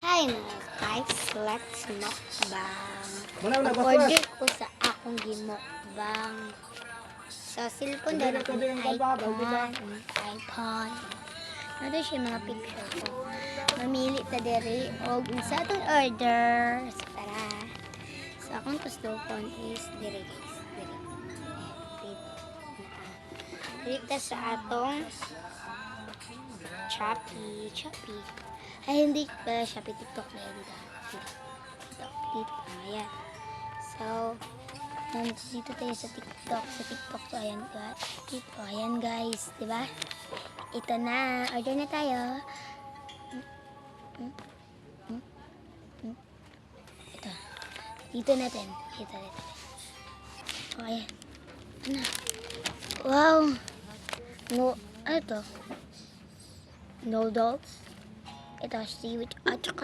Hi mga guys, let's mukbang. Muna na Order ko sa akong gimukbang. Sa cellphone daw na iPhone. Ano siya mga picture ko. Mamili ta diri og sa atong order. So, tara. So akong kusdokon is diri guys. Diri ta sa atong Shopee. Ay, hindi pala Shopee, TikTok na yun. TikTok. Ayan. So, dito tayo sa TikTok. Sa TikTok to, ayan. Dito, ayan guys. Diba? Ito na. Order na tayo. Ito. Dito natin. Ito. O, ayan. Ano? Wow. No, ano to? Noodles. Ito, seaweed. At saka